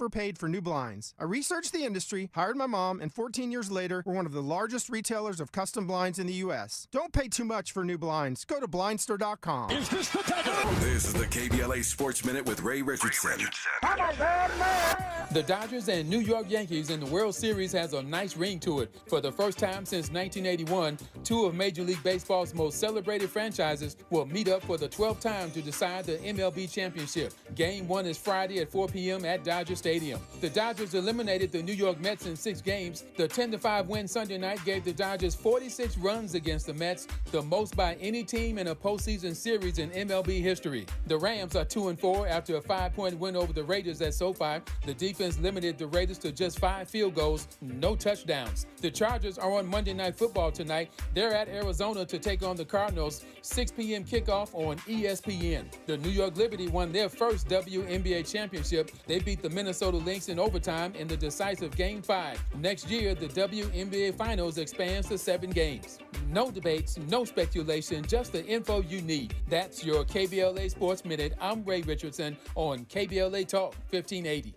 never paid for new blinds. I researched the industry, hired my mom, and 14 years later, we're one of the largest retailers of custom blinds in the U.S. Don't pay too much for new blinds. Go to blindstore.com. Is this the title? This is the KBLA Sports Minute with Ray Richardson. I'm a bad man. The Dodgers and New York Yankees in the World Series has a nice ring to it. For the first time since 1981, two of Major League Baseball's most celebrated franchises will meet up for the 12th time to decide the MLB championship. Game 1 is Friday at 4 p.m. at Dodger Stadium. The Dodgers eliminated the New York Mets in 6 games. The 10-5 win Sunday night gave the Dodgers 46 runs against the Mets, the most by any team in a postseason series in MLB history. The Rams are 2-4 after a 5-point win over the Raiders at SoFi. The defense limited the Raiders to just 5 field goals, no touchdowns. The Chargers are on Monday Night Football tonight. They're at Arizona to take on the Cardinals. 6 p.m. kickoff on ESPN. The New York Liberty won their first WNBA championship. They beat the Minnesota Lynx in overtime in the decisive Game 5. Next year, the WNBA Finals expands to 7 games. No debates, no speculation, just the info you need. That's your KBLA Sports Minute. I'm Ray Richardson on KBLA Talk 1580.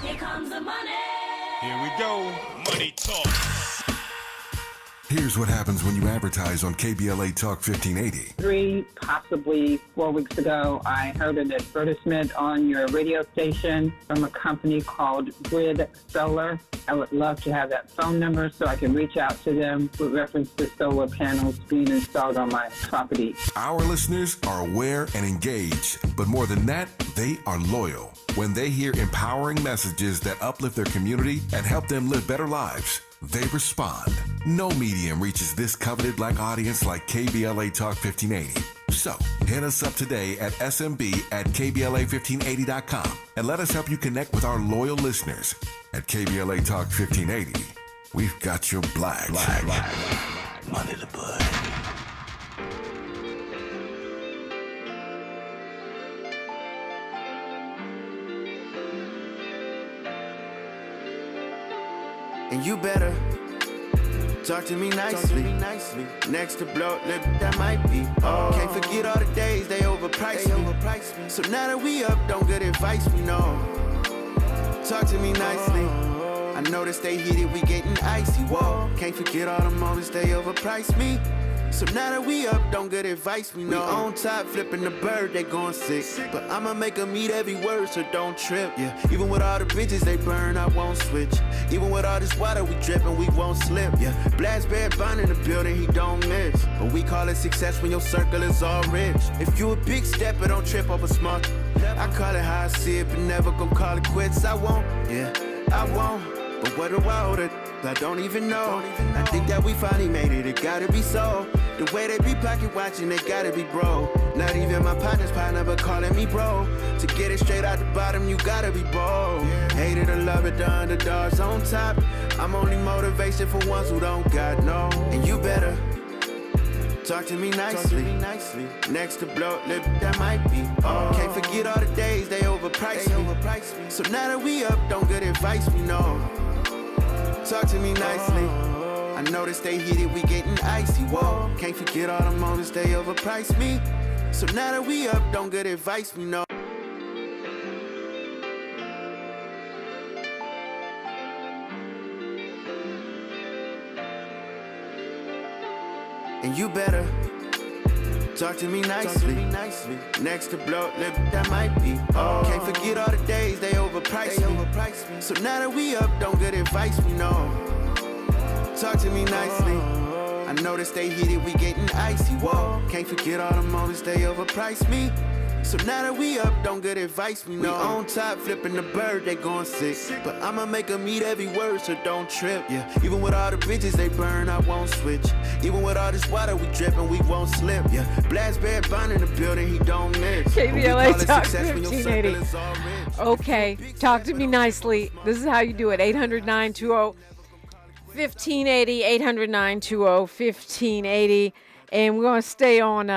Here comes the money. Here we go. Money talk. Here's what happens when you advertise on KBLA Talk 1580. 3, possibly 4 weeks ago, I heard an advertisement on your radio station from a company called Grid Solar. I would love to have that phone number so I can reach out to them with reference to solar panels being installed on my property. Our listeners are aware and engaged, but more than that, they are loyal. When they hear empowering messages that uplift their community and help them live better lives, they respond. No medium reaches this coveted black audience like KBLA Talk 1580. So, hit us up today at smb@kbla1580.com and let us help you connect with our loyal listeners. At KBLA Talk 1580, we've got your black. Money to put. And you better talk to me nicely. Next to blow lip, that might be. Oh. Can't forget all the days they overpriced me. So now that we up, don't get advice, we know. Talk to me nicely. I noticed they heated, we getting icy. Whoa. Can't forget all the moments they overpriced me. So now that we up, don't get advice, we know. We on top, flipping the bird, they going sick. But I'ma make them eat every word, so don't trip, yeah. Even with all the bridges they burn, I won't switch. Even with all this water we dripping, we won't slip, yeah. Blast Bear Bond in the building, he don't miss. But we call it success when your circle is all rich. If you a big stepper, don't trip over smart. I call it how I see it, but never gon' call it quits. I won't, yeah, I won't. But what do I hold it? I don't even know. I think that we finally made it, it gotta be so. The way they be pocket watching, they gotta be bro. Not even my partner's partner, but calling me bro. To get it straight out the bottom, you gotta be bold. Hate it or love it, the underdogs on top. I'm only motivation for ones who don't got no. And you better talk to me nicely. Next to blow lip, that might be. Oh. Can't forget all the days they overpriced me. So now that we up, don't get advice, we know. Talk to me nicely. I noticed they heated, we getting icy. Whoa, can't forget all the moments they overpriced me. So now that we up, don't get advice, we know. And you better talk to me nicely. Next to blow lip, that might be. Oh. Can't forget all the days they overpriced me. So now that we up, don't get advice, we know. Talk to me nicely. I noticed they heated, we getting icy. Whoa, can't forget all the moments they overpriced me. So now that we up, don't get advice, we know. We on top, flipping the bird, they going sick. But I'ma make them eat every word, so don't trip, yeah. Even with all the bridges they burn, I won't switch. Even with all this water we dripping, we won't slip, yeah. Blast Bear Bond in the building, he don't miss. KBLA Talk 1580. Okay, talk to me nicely. This is how you do it. 800-920-1580, 800-920-1580. And we're going to stay on.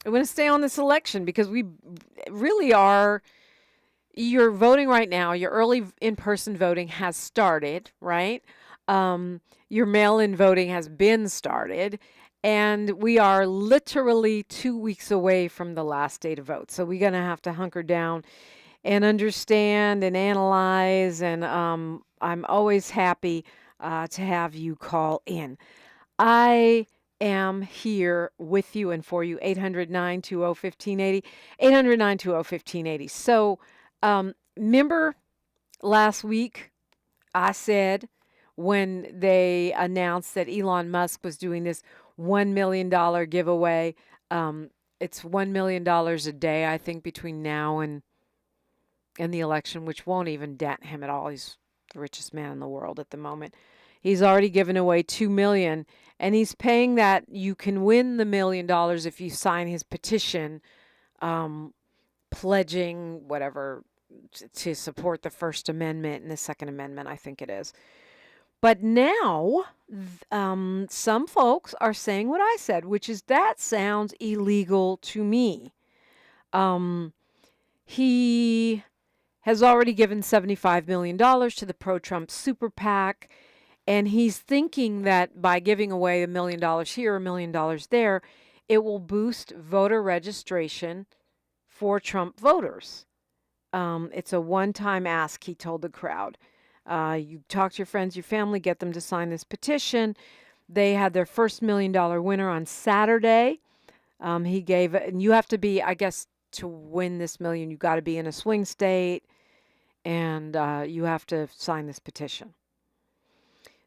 This election because we really are. You're voting right now. Your early in-person voting has started, right? Your mail-in voting has been started, and we are literally 2 weeks away from the last day to vote. So we're going to have to hunker down and understand and analyze. And I'm always happy to have you call in. I am here with you and for you. 800-920-1580. 800-920-1580. So remember last week I said when they announced that Elon Musk was doing this $1 million giveaway, it's $1 million a day, I think, between now and the election, which won't even dent him at all. He's the richest man in the world at the moment. He's already given away $2 million, and he's paying that. You can win the $1 million if you sign his petition, pledging whatever to support the First Amendment and the Second Amendment, I think it is. But now, some folks are saying what I said, which is that sounds illegal to me. He has already given $75 million to the pro-Trump super PAC, and he's thinking that by giving away $1 million here, $1 million there, it will boost voter registration for Trump voters. It's a one-time ask, he told the crowd. You talk to your friends, your family, get them to sign this petition. They had their first $1 million winner on Saturday. He gave, and you have to be, I guess, to win this million, you got to be in a swing state, and you have to sign this petition.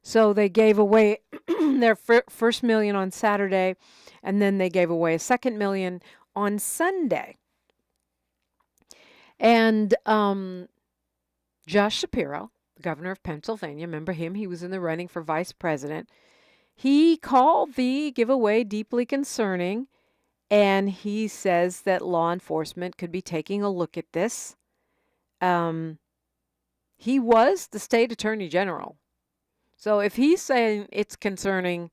So they gave away their first $1 million on Saturday, and then they gave away a second $1 million on Sunday. And Josh Shapiro, the governor of Pennsylvania, remember him? He was in the running for vice president. He called the giveaway deeply concerning, and he says that law enforcement could be taking a look at this. He was the state attorney general. So if he's saying it's concerning,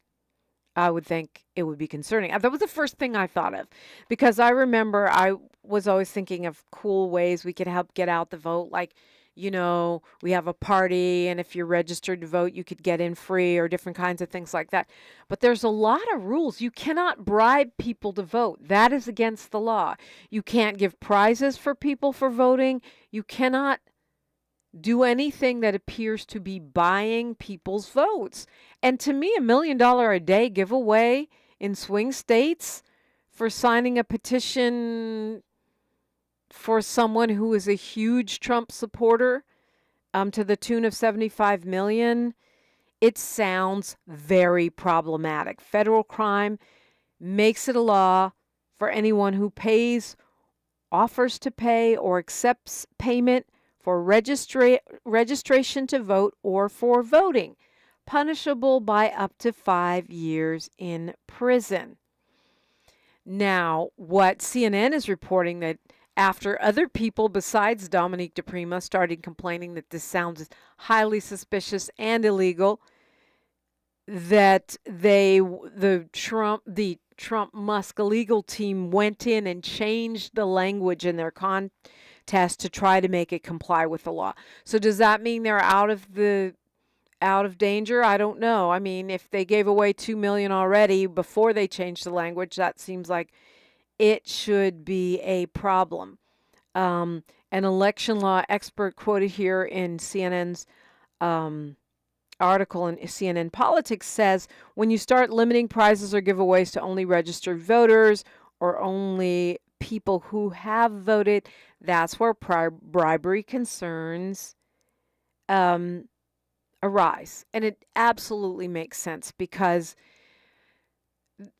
I would think it would be concerning. That was the first thing I thought of, because I remember I was always thinking of cool ways we could help get out the vote. Like, you know, we have a party, and if you're registered to vote, you could get in free, or different kinds of things like that. But there's a lot of rules. You cannot bribe people to vote. That is against the law. You can't give prizes for people for voting. You cannot do anything that appears to be buying people's votes. And to me, $1 million a day giveaway in swing states for signing a petition for someone who is a huge Trump supporter, to the tune of $75 million, it sounds very problematic. Federal crime makes it a law for anyone who pays, offers to pay, or accepts payment for registration to vote or for voting, punishable by up to 5 years in prison. Now, what CNN is reporting, that after other people besides Dominique DiPrima started complaining that this sounds highly suspicious and illegal, that the Trump Musk legal team went in and changed the language in their contest to try to make it comply with the law. So does that mean they're out of danger? I don't know. I mean, if they gave away $2 million already before they changed the language, that seems like it should be a problem. An election law expert quoted here in CNN's article in CNN Politics says, when you start limiting prizes or giveaways to only registered voters or only people who have voted, that's where bribery concerns arise. And it absolutely makes sense, because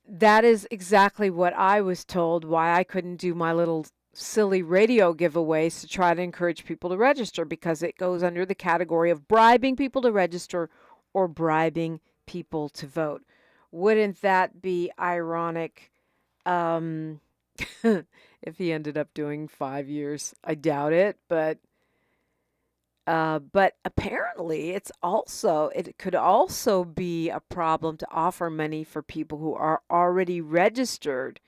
that is exactly what I was told why I couldn't do my little silly radio giveaways to try to encourage people to register, because it goes under the category of bribing people to register or bribing people to vote. Wouldn't that be ironic if he ended up doing 5 years? I doubt it, but apparently it could also be a problem to offer money for people who are already registered.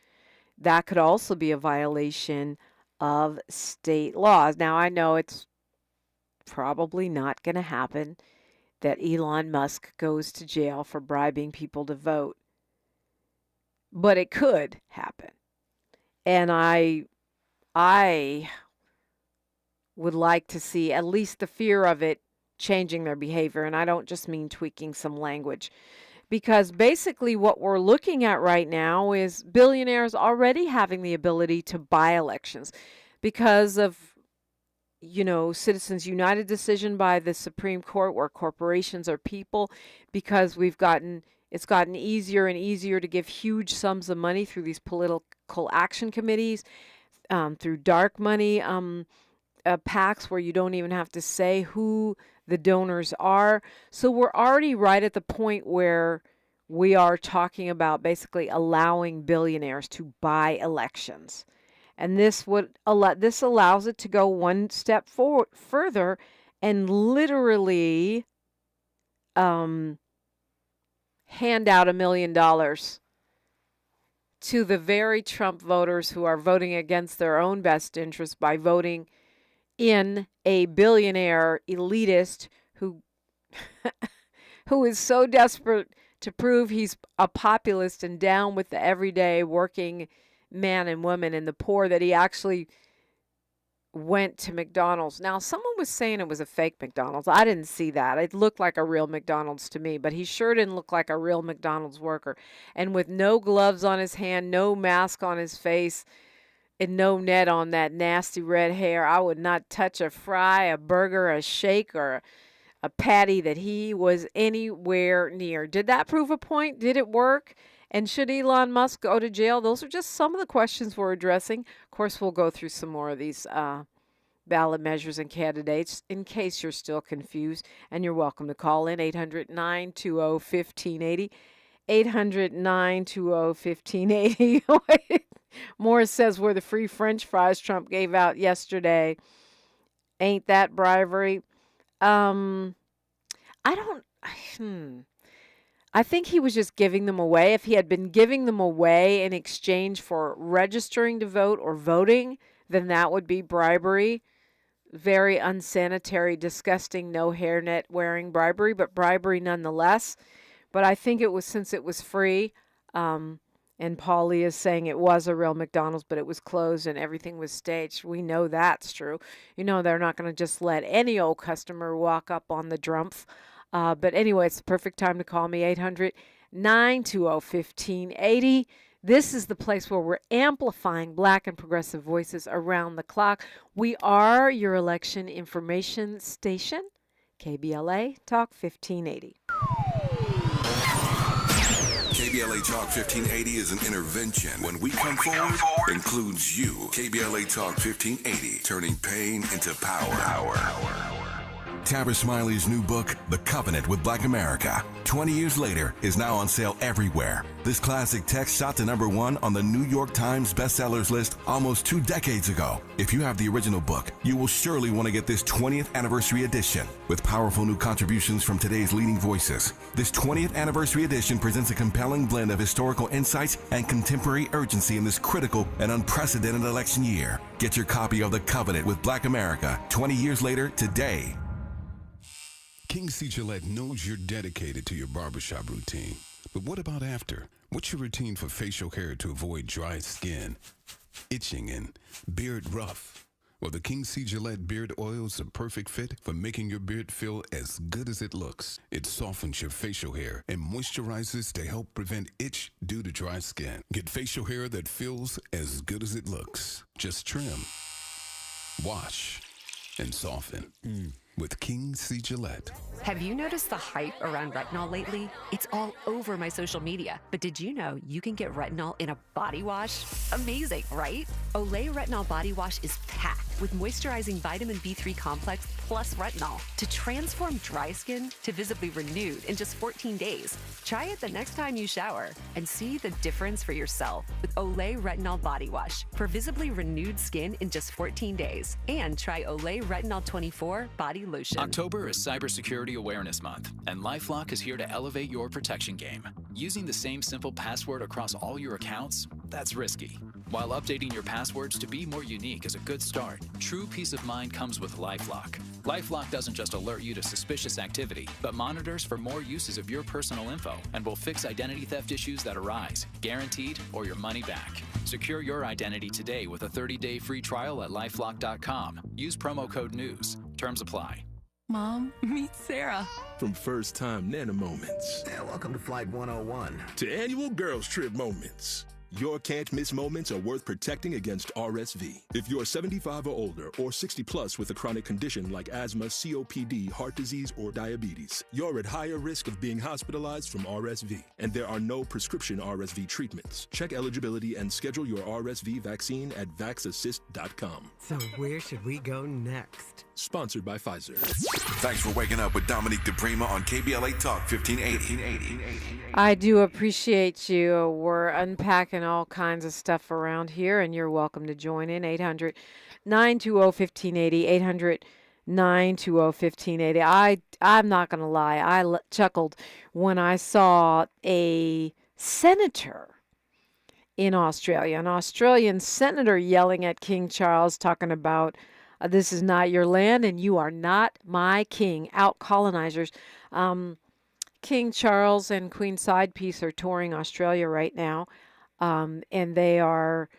That could also be a violation of state laws. Now, I know it's probably not going to happen that Elon Musk goes to jail for bribing people to vote, but it could happen. And I would like to see at least the fear of it changing their behavior. And I don't just mean tweaking some language. Because basically what we're looking at right now is billionaires already having the ability to buy elections because of, Citizens United decision by the Supreme Court where corporations are people, because it's gotten easier and easier to give huge sums of money through these political action committees, through dark money PACs where you don't even have to say who the donors are. So we're already right at the point where we are talking about basically allowing billionaires to buy elections. And this allows it to go one step further and literally hand out $1 million to the very Trump voters who are voting against their own best interest by voting in a billionaire elitist who is so desperate to prove he's a populist and down with the everyday working man and woman and the poor that he actually went to McDonald's. Now, someone was saying it was a fake McDonald's. I didn't see that. It looked like a real McDonald's to me, but he sure didn't look like a real McDonald's worker. And with no gloves on his hand, no mask on his face, and no net on that nasty red hair, I would not touch a fry, a burger, a shake, or a patty that he was anywhere near. Did that prove a point? Did it work? And should Elon Musk go to jail? Those are just some of the questions we're addressing. Of course, we'll go through some more of these ballot measures and candidates in case you're still confused. And you're welcome to call in 800-920-1580. 800-920-1580. Morris says we're the free French fries Trump gave out yesterday. Ain't that bribery? I think he was just giving them away. If he had been giving them away in exchange for registering to vote or voting, then that would be bribery. Very unsanitary, disgusting, no hairnet wearing bribery, but bribery nonetheless. But I think it was, since it was free, and Paulie is saying it was a real McDonald's, but it was closed and everything was staged. We know that's true. They're not going to just let any old customer walk up on the drumpf. But anyway, it's the perfect time to call me, 800-920-1580. This is the place where we're amplifying Black and progressive voices around the clock. We are your election information station, KBLA Talk 1580. KBLA Talk 1580 is an intervention. When we come forward, includes you. KBLA Talk 1580, turning pain into power. Tabitha Smiley's new book, The Covenant with Black America, 20 years later, is now on sale everywhere. This classic text shot to #1 on the New York Times bestsellers list almost 2 decades ago. If you have the original book, you will surely want to get this 20th anniversary edition with powerful new contributions from today's leading voices. This 20th anniversary edition presents a compelling blend of historical insights and contemporary urgency in this critical and unprecedented election year. Get your copy of The Covenant with Black America 20 years later today. King C. Gillette knows you're dedicated to your barbershop routine. But what about after? What's your routine for facial hair to avoid dry skin, itching, and beard rough? Well, the King C. Gillette Beard Oil is the perfect fit for making your beard feel as good as it looks. It softens your facial hair and moisturizes to help prevent itch due to dry skin. Get facial hair that feels as good as it looks. Just trim, wash, and soften. With King C. Gillette. Have you noticed the hype around retinol lately? It's all over my social media. But did you know you can get retinol in a body wash? Amazing, right? Olay Retinol Body Wash is packed with moisturizing vitamin B3 complex plus retinol to transform dry skin to visibly renewed in just 14 days. Try it the next time you shower and see the difference for yourself with Olay Retinol Body Wash for visibly renewed skin in just 14 days. And try Olay Retinol 24 Body Lotion. October is Cybersecurity Awareness Month, and LifeLock is here to elevate your protection game. Using the same simple password across all your accounts, that's risky. While updating your passwords to be more unique is a good start, true peace of mind comes with LifeLock. LifeLock doesn't just alert you to suspicious activity, but monitors for more uses of your personal info and will fix identity theft issues that arise, guaranteed, or your money back. Secure your identity today with a 30-day free trial at LifeLock.com. Use promo code NEWS. Terms apply. Mom, meet Sarah. From first-time Nana moments. Yeah, welcome to Flight 101. To annual girls trip moments. Your can't-miss moments are worth protecting against RSV. If you're 75 or older or 60 plus with a chronic condition like asthma, COPD, heart disease, or diabetes, you're at higher risk of being hospitalized from RSV. And there are no prescription RSV treatments. Check eligibility and schedule your RSV vaccine at vaxassist.com. So where should we go next? Sponsored by Pfizer. Thanks for waking up with Dominique DiPrima on KBLA Talk 1580. I do appreciate you. We're unpacking all kinds of stuff around here, and you're welcome to join in. 800-920-1580, 800-920-1580. I'm not going to lie. I chuckled when I saw a senator in Australia, an Australian senator yelling at King Charles, talking about, this is not your land, and you are not my king. Out colonizers. King Charles and Queen Sidepiece are touring Australia right now, and they are,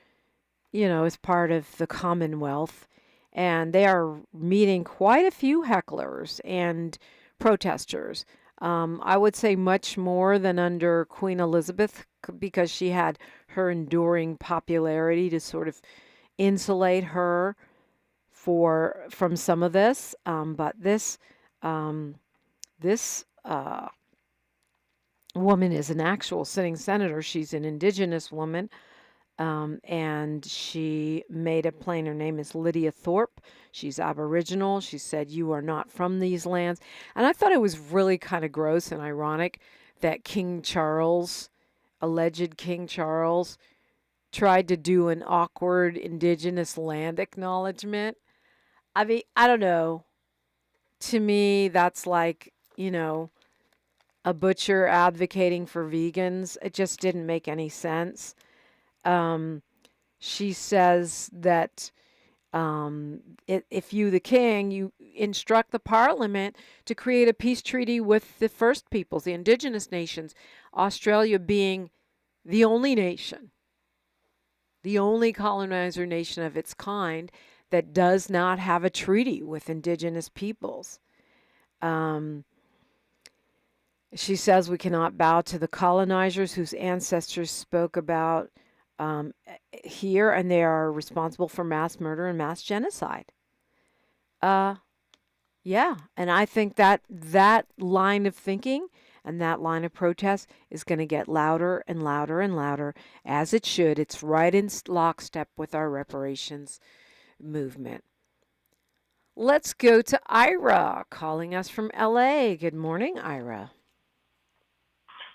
as part of the Commonwealth, and they are meeting quite a few hecklers and protesters. I would say much more than under Queen Elizabeth, because she had her enduring popularity to sort of insulate her from some of this. But this woman is an actual sitting senator. She's an indigenous woman, and she made it plain. Her name is Lydia Thorpe. She's Aboriginal. She said, you are not from these lands. And I thought it was really kind of gross and ironic that King Charles, alleged King Charles, tried to do an awkward indigenous land acknowledgement. I mean, I don't know. To me, that's like, a butcher advocating for vegans. It just didn't make any sense. She says that if you, the king, you instruct the parliament to create a peace treaty with the First Peoples, the indigenous nations, Australia being the only nation, the only colonizer nation of its kind that does not have a treaty with indigenous peoples. She says we cannot bow to the colonizers whose ancestors spoke about here, and they are responsible for mass murder and mass genocide. Yeah, and I think that line of thinking and that line of protest is going to get louder and louder and louder, as it should. It's right in lockstep with our reparations movement. Let's go to Ira, calling us from L.A. Good morning, Ira.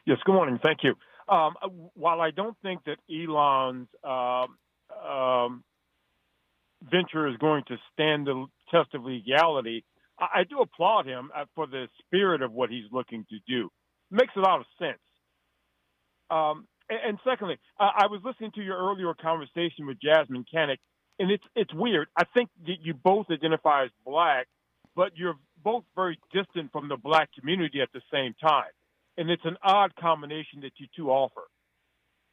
Yes, good morning. Thank you. While I don't think that Elon's venture is going to stand the test of legality, I do applaud him for the spirit of what he's looking to do. Makes a lot of sense. And secondly, I was listening to your earlier conversation with Jasmine Canick, and it's weird. I think that you both identify as black, but you're both very distant from the black community at the same time. And it's an odd combination that you two offer.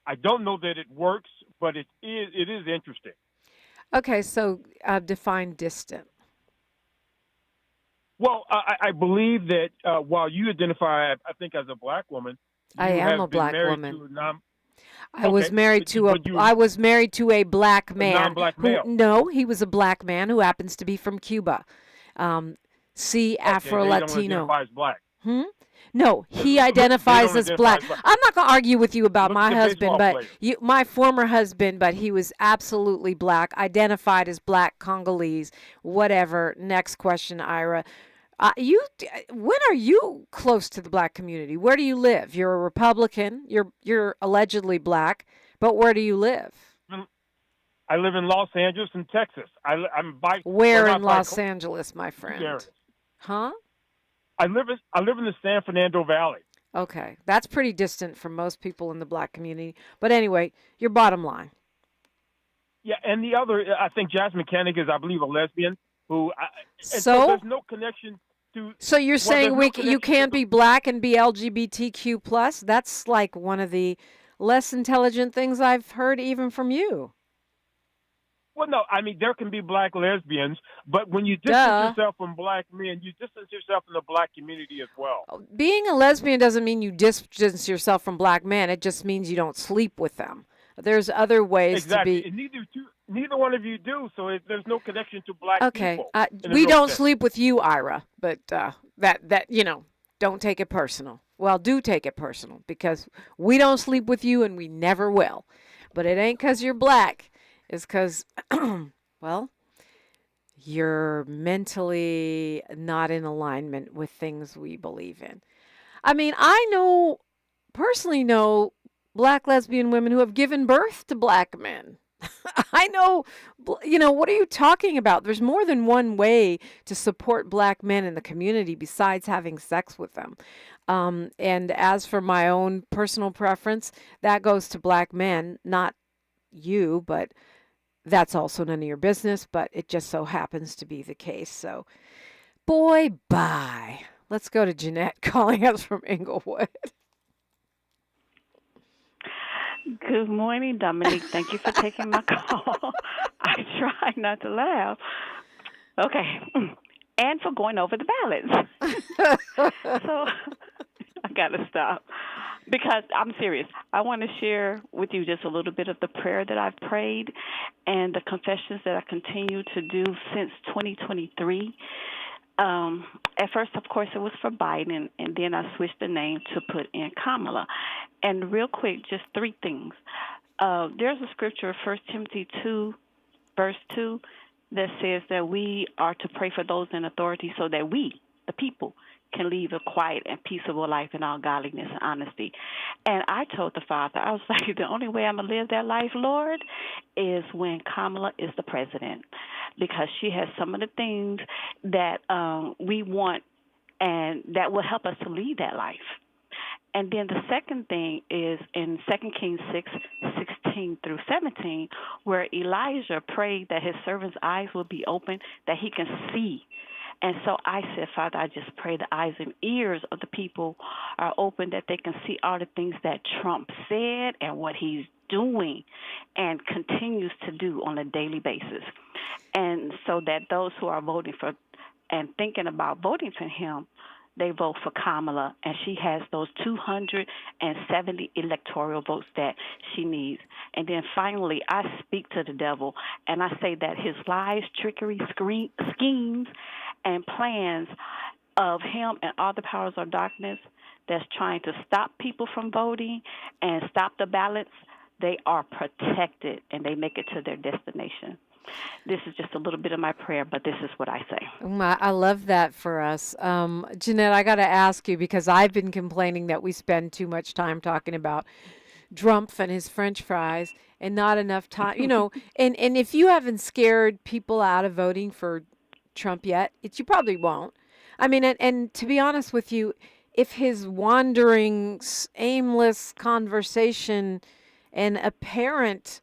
I don't know that it works, but it is interesting. Okay, so define distant. Well, I believe that while you identify, I think, as a black woman, I am a black woman. I was married to a black man. A non-black male. No, he was a black man who happens to be from Cuba. Afro-Latino. He identifies as black. No, he identifies as black. I'm not going to argue with you about my husband, but my former husband, but he was absolutely black, identified as black, Congolese, whatever. Next question, Ira. When are you close to the black community? Where do you live? You're a Republican. You're allegedly black, but where do you live? I live in Los Angeles in Texas. Where in Los Angeles, my friend? Areas. Huh? I live in the San Fernando Valley. Okay. That's pretty distant from most people in the black community. But anyway, your bottom line. Yeah, and the other, I think Jasmine Koenig is, I believe, a lesbian who. So there's no connection to. So you're saying you can't be be black and be LGBTQ plus? That's like one of the less intelligent things I've heard even from you. Well, no, I mean, there can be black lesbians, but when you distance yourself from black men, you distance yourself from the black community as well. Being a lesbian doesn't mean you distance yourself from black men. It just means you don't sleep with them. There's other ways Exactly. to be. And neither one of you do, so there's no connection to black people. We don't sleep with you, Ira, but that don't take it personal. Well, do take it personal because we don't sleep with you and we never will. But it ain't because you're black. It's because, well, you're mentally not in alignment with things we believe in. I mean, I personally know black lesbian women who have given birth to black men. I know, what are you talking about? There's more than one way to support black men in the community besides having sex with them. And as for my own personal preference, that goes to black men, not you, but that's also none of your business, but it just so happens to be the case. So, bye. Let's go to Jeanette calling us from Inglewood. Good morning, Dominique. Thank you for taking my call. I try not to laugh. Okay. And for going over the ballots. So I got to stop because I'm serious. I want to share with you just a little bit of the prayer that I've prayed and the confessions that I continue to do since 2023. At first, of course, it was for Biden, and then I switched the name to put in Kamala. And real quick, just three things. There's a scripture, 1 Timothy 2, verse 2, that says that we are to pray for those in authority so that we, the people, can live a quiet and peaceable life in all godliness and honesty. And I told the Father, I was like, the only way I'm going to live that life, Lord, is when Kamala is the president, because she has some of the things that we want and that will help us to lead that life. And then the second thing is in 2 Kings 6:16 through 17, where Elijah prayed that his servant's eyes will be open, that he can see. And so I said, Father, I just pray the eyes and ears of the people are open, that they can see all the things that Trump said and what he's doing and continues to do on a daily basis. And so that those who are voting for and thinking about voting for him, they vote for Kamala, and she has those 270 electoral votes that she needs. And then finally, I speak to the devil, and I say that his lies, trickery, schemes, and plans of him and all the powers of darkness that's trying to stop people from voting and stop the ballots, they are protected, and they make it to their destination. This is just a little bit of my prayer, but this is what I say. I love that for us. Jeanette, I got to ask you, because I've been complaining that we spend too much time talking about Trump and his French fries and not enough time, and if you haven't scared people out of voting for Trump yet, you probably won't. I mean, and to be honest with you, if his wandering, aimless conversation and apparent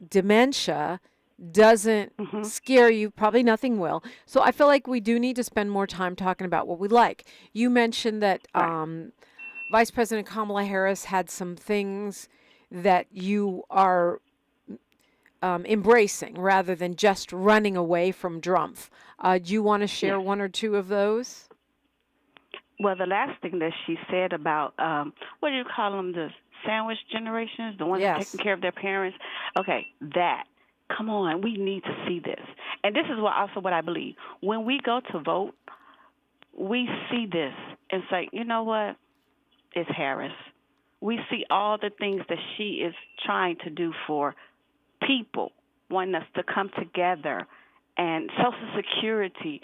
dementia doesn't scare you, probably nothing will. So I feel like we do need to spend more time talking about what we like. You mentioned that Vice President Kamala Harris had some things that you are embracing rather than just running away from Trump. Do you want to share one or two of those? Well, the last thing that she said about, what do you call them, the sandwich generations, the ones that are taking care of their parents? Okay, that. Come on, we need to see this. And this is what I believe. When we go to vote, we see this and say, you know what? It's Harris. We see all the things that she is trying to do for people, wanting us to come together, and Social Security.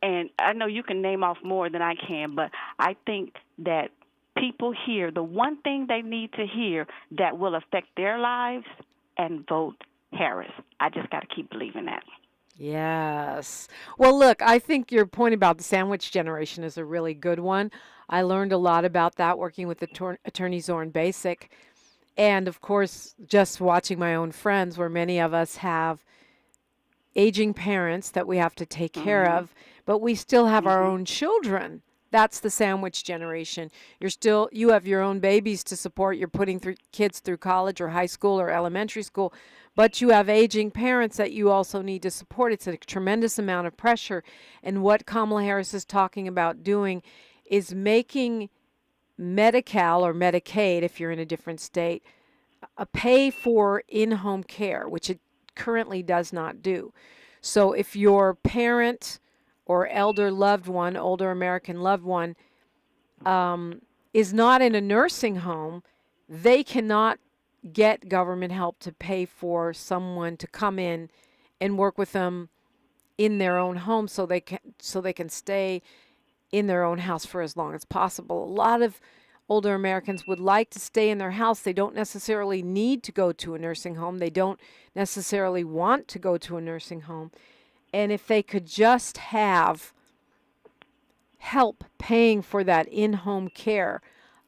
And I know you can name off more than I can, but I think that people hear the one thing they need to hear that will affect their lives and vote Harris. I just got to keep believing that. Yes. Well, look, I think your point about the sandwich generation is a really good one. I learned a lot about that working with attorney Zorn Basic. And of course, just watching my own friends, where many of us have aging parents that we have to take care of, but we still have our own children. That's the sandwich generation. You have your own babies to support. You're putting kids through college or high school or elementary school, but you have aging parents that you also need to support. It's a tremendous amount of pressure. And what Kamala Harris is talking about doing is making Medi-Cal or Medicaid, if you're in a different state, pay for in-home care, which it currently does not do. So if your parent or older American loved one, is not in a nursing home, they cannot get government help to pay for someone to come in and work with them in their own home so they can stay in their own house for as long as possible. A lot of older Americans would like to stay in their house. They don't necessarily need to go to a nursing home. They don't necessarily want to go to a nursing home. And if they could just have help paying for that in-home care,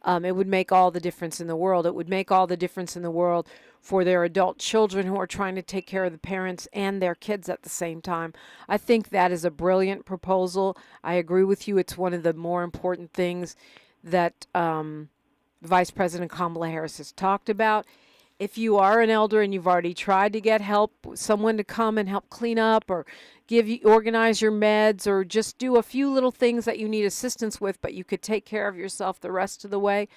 it would make all the difference in the world. It would make all the difference in the world for their adult children who are trying to take care of the parents and their kids at the same time. I think that is a brilliant proposal. I agree with you. It's one of the more important things that Vice President Kamala Harris has talked about. If you are an elder and you've already tried to get help, someone to come and help clean up or organize your meds or just do a few little things that you need assistance with, but you could take care of yourself the rest of the way,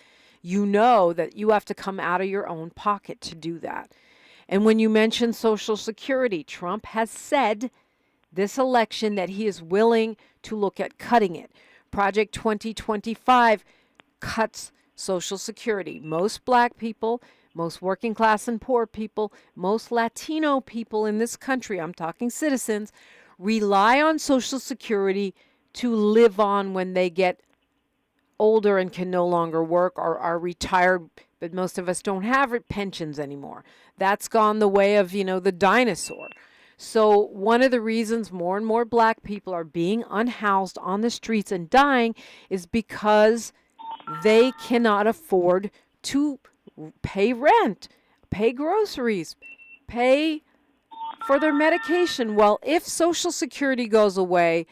you know that you have to come out of your own pocket to do that. And when you mention Social Security, Trump has said this election that he is willing to look at cutting it. Project 2025 cuts Social Security. Most black people, most working class and poor people, most Latino people in this country, I'm talking citizens, rely on Social Security to live on when they get older and can no longer work or are retired, but most of us don't have pensions anymore. That's gone the way of, the dinosaur. So one of the reasons more and more black people are being unhoused on the streets and dying is because they cannot afford to pay rent, pay groceries, pay for their medication. Well, if Social Security goes away,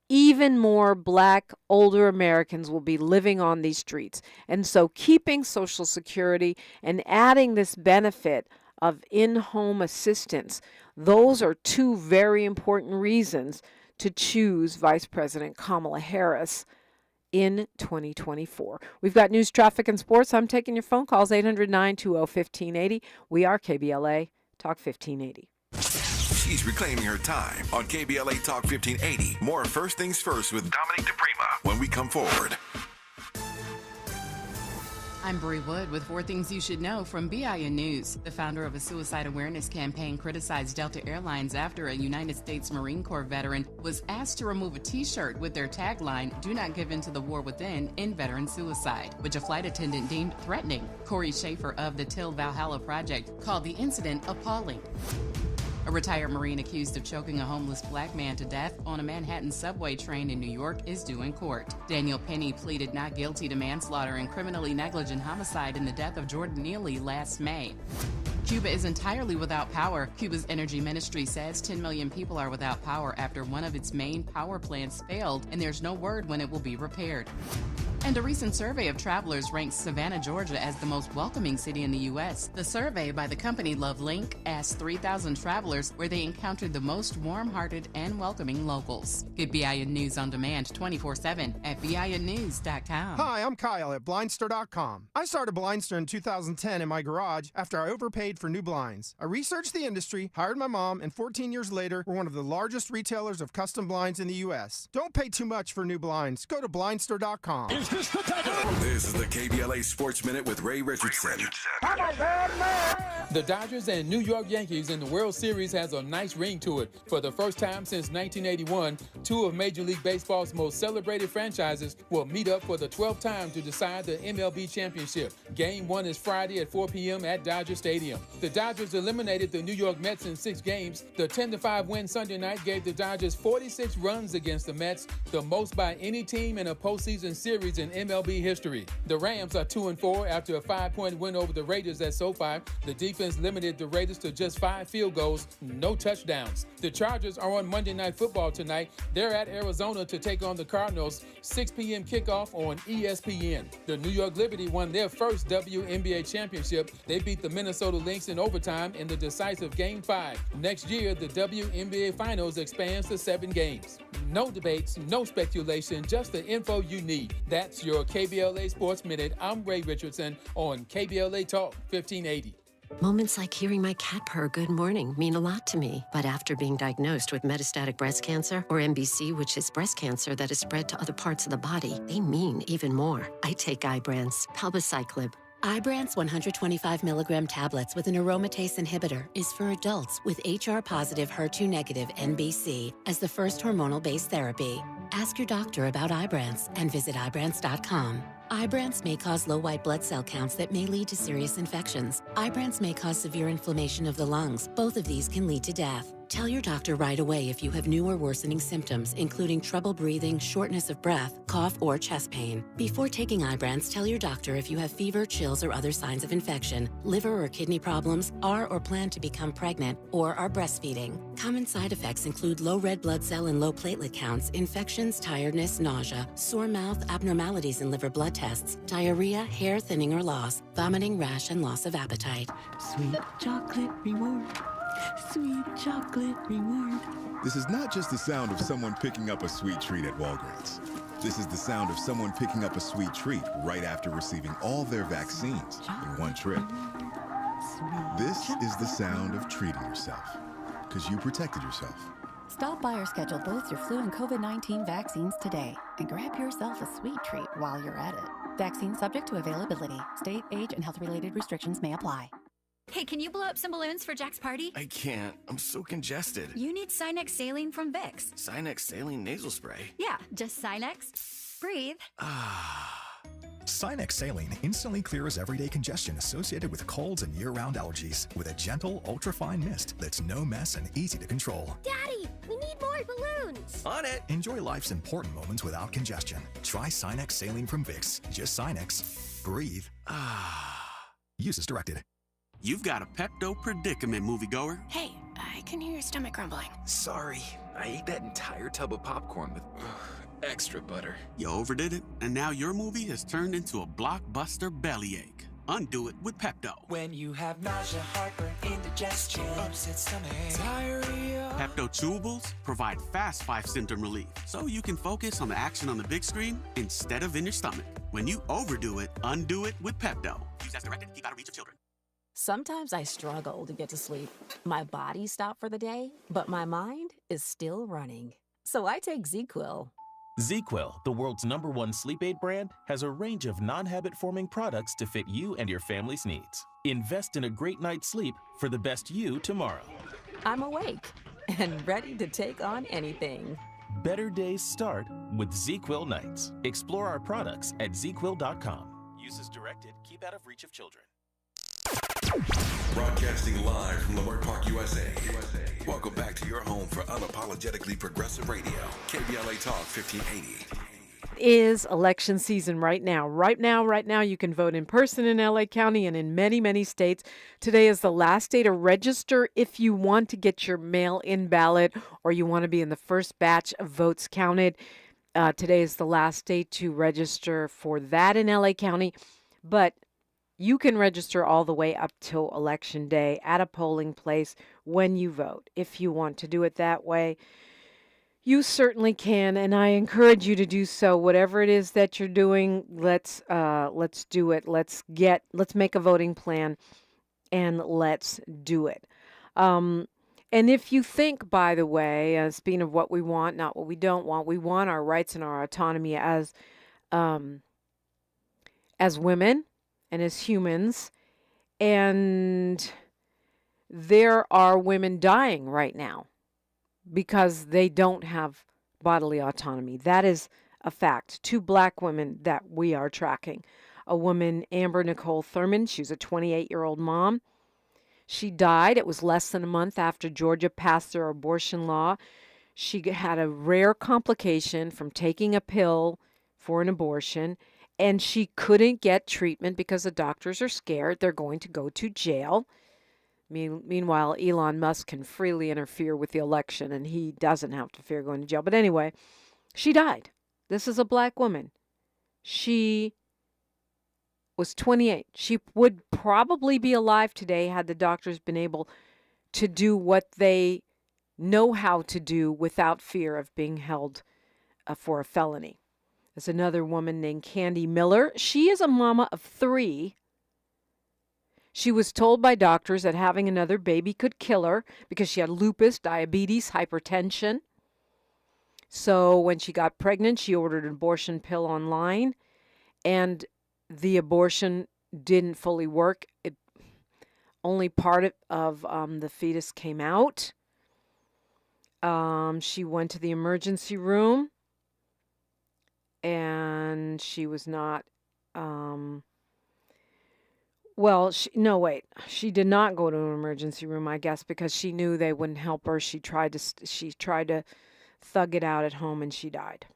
even more black older Americans will be living on these streets. And so keeping Social Security and adding this benefit of in-home assistance, those are two very important reasons to choose Vice President Kamala Harris in 2024. We've got news, traffic, and sports. I'm taking your phone calls, 800-920-1580. We are KBLA Talk 1580. She's reclaiming her time on KBLA Talk 1580. More First Things First with Dominique DiPrima when we come forward. I'm Bree Wood with 4 Things You Should Know from BIN News. The founder of a suicide awareness campaign criticized Delta Airlines after a United States Marine Corps veteran was asked to remove a T-shirt with their tagline, "Do not give in to the war within" in veteran suicide, which a flight attendant deemed threatening. Corey Schaefer of the Till Valhalla Project called the incident appalling. A retired Marine accused of choking a homeless black man to death on a Manhattan subway train in New York is due in court. Daniel Penny pleaded not guilty to manslaughter and criminally negligent homicide in the death of Jordan Neely last May. Cuba is entirely without power. Cuba's energy ministry says 10 million people are without power after one of its main power plants failed, and there's no word when it will be repaired. And a recent survey of travelers ranks Savannah, Georgia as the most welcoming city in the U.S. The survey by the company LoveLink asked 3,000 travelers where they encountered the most warm-hearted and welcoming locals. Get BIN News on demand 24/7 at BINnews.com. Hi, I'm Kyle at Blindster.com. I started Blindster in 2010 in my garage after I overpaid for new blinds. I researched the industry, hired my mom, and 14 years later, we're one of the largest retailers of custom blinds in the U.S. Don't pay too much for new blinds. Go to Blindster.com. This is the KBLA Sports Minute with Ray Richardson. The Dodgers and New York Yankees in the World Series has a nice ring to it. For the first time since 1981, 2 of Major League Baseball's most celebrated franchises will meet up for the 12th time to decide the MLB championship. Game 1 is Friday at 4 p.m. at Dodger Stadium. The Dodgers eliminated the New York Mets in 6 games. The 10-5 win Sunday night gave the Dodgers 46 runs against the Mets, the most by any team in a postseason series in MLB history. The Rams are 2-4 after a 5-point win over the Raiders at SoFi. The defense limited the Raiders to just 5 field goals, no touchdowns. The Chargers are on Monday Night Football tonight. They're at Arizona to take on the Cardinals. 6 p.m. kickoff on ESPN. The New York Liberty won their first WNBA championship. They beat the Minnesota Lynx in overtime in the decisive Game 5. Next year, the WNBA Finals expands to 7 games. No debates, no speculation, just the info you need. That's your KBLA Sports Minute. I'm Ray Richardson on KBLA Talk 1580. Moments like hearing my cat purr good morning mean a lot to me. But after being diagnosed with metastatic breast cancer, or MBC, which is breast cancer that is spread to other parts of the body, they mean even more. I take Ibrance, palbociclib. Ibrance 125 milligram tablets with an aromatase inhibitor is for adults with HR-positive, HER2-negative NBC as the first hormonal-based therapy. Ask your doctor about Ibrance and visit Ibrance.com. Ibrance may cause low white blood cell counts that may lead to serious infections. Ibrance may cause severe inflammation of the lungs. Both of these can lead to death. Tell your doctor right away if you have new or worsening symptoms, including trouble breathing, shortness of breath, cough, or chest pain. Before taking Ibrance, tell your doctor if you have fever, chills, or other signs of infection, liver or kidney problems, are or plan to become pregnant, or are breastfeeding. Common side effects include low red blood cell and low platelet counts, infections, tiredness, nausea, sore mouth, abnormalities in liver blood tests, diarrhea, hair thinning or loss, vomiting, rash, and loss of appetite. Sweet chocolate reward. Sweet chocolate reward. This is not just the sound of someone picking up a sweet treat at Walgreens. This is the sound of someone picking up a sweet treat right after receiving all their vaccines in one trip. This is the sound of treating yourself, because you protected yourself. Stop by or schedule both your flu and COVID-19 vaccines today and grab yourself a sweet treat while you're at it. Vaccine subject to availability. State, age, and health-related restrictions may apply. Hey, can you blow up some balloons for Jack's party? I can't. I'm so congested. You need Sinex Saline from Vicks. Sinex Saline nasal spray? Yeah, just Sinex. Breathe. Sinex Saline instantly clears everyday congestion associated with colds and year-round allergies with a gentle, ultra-fine mist that's no mess and easy to control. Daddy, we need more balloons. On it. Enjoy life's important moments without congestion. Try Sinex Saline from Vicks. Just Sinex. Breathe. Use as directed. You've got a Pepto predicament, moviegoer. Hey, I can hear your stomach grumbling. Sorry, I ate that entire tub of popcorn with extra butter. You overdid it, and now your movie has turned into a blockbuster bellyache. Undo it with Pepto. When you have nausea, heartburn, indigestion, upset stomach, diarrhea. Pepto Chewables provide fast 5-symptom relief, so you can focus on the action on the big screen instead of in your stomach. When you overdo it, undo it with Pepto. Use as directed. Keep out of reach of children. Sometimes I struggle to get to sleep. My body stopped for the day, but my mind is still running. So I take ZQuil. ZQuil, the world's #1 sleep aid brand, has a range of non-habit-forming products to fit you and your family's needs. Invest in a great night's sleep for the best you tomorrow. I'm awake and ready to take on anything. Better days start with ZQuil nights. Explore our products at ZQuil.com. Use as directed. Keep out of reach of children. Broadcasting live from Leimert Park, USA. Welcome back to your home for unapologetically progressive radio. KBLA Talk 1580. Is election season right now. Right now, you can vote in person in LA County and in many, many states. Today is the last day to register if you want to get your mail-in ballot or you want to be in the first batch of votes counted. Today is the last day to register for that in LA County, but you can register all the way up till Election Day at a polling place when you vote. If you want to do it that way, you certainly can, and I encourage you to do so. Whatever it is that you're doing, let's do it. Let's make a voting plan, and let's do it. And if you think, by the way, speaking of what we want, not what we don't want, we want our rights and our autonomy as women and as humans, and there are women dying right now because they don't have bodily autonomy. That is a fact. 2 black women that we are tracking a woman, Amber Nicole Thurman. She was a 28-year-old mom. She died. It was less than a month after Georgia passed their abortion law. She had a rare complication from taking a pill for an abortion, and she couldn't get treatment because the doctors are scared they're going to go to jail. Meanwhile, Elon Musk can freely interfere with the election, and he doesn't have to fear going to jail. But anyway, she died. This is a black woman. She was 28. She would probably be alive today had the doctors been able to do what they know how to do without fear of being held for a felony. There's another woman named Candy Miller. She is a mama of 3. She was told by doctors that having another baby could kill her because she had lupus, diabetes, hypertension. So when she got pregnant, she ordered an abortion pill online, and the abortion didn't fully work. Only part of the fetus came out. She went to the emergency room, and she was not... She did not go to an emergency room, I guess, because she knew they wouldn't help her. She tried to thug it out at home, and she died.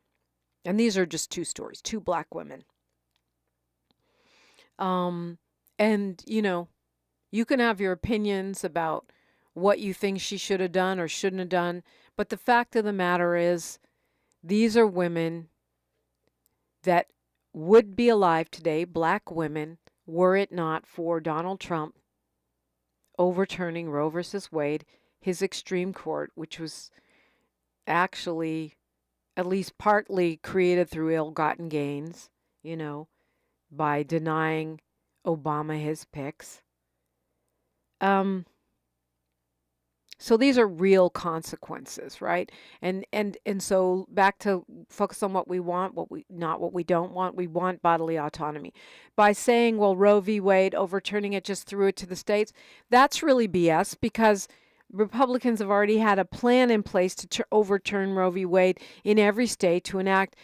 And these are just 2 stories, 2 black women. And, you can have your opinions about what you think she should have done or shouldn't have done, but the fact of the matter is, these are women that would be alive today, black women, were it not for Donald Trump overturning Roe versus Wade, his extreme court, which was actually at least partly created through ill-gotten gains, by denying Obama his picks. So these are real consequences, right? And so back to focus on what we want, not what we don't want. We want bodily autonomy. By saying, well, Roe v. Wade, overturning it just threw it to the states, that's really BS, because Republicans have already had a plan in place to overturn Roe v. Wade in every state, to enact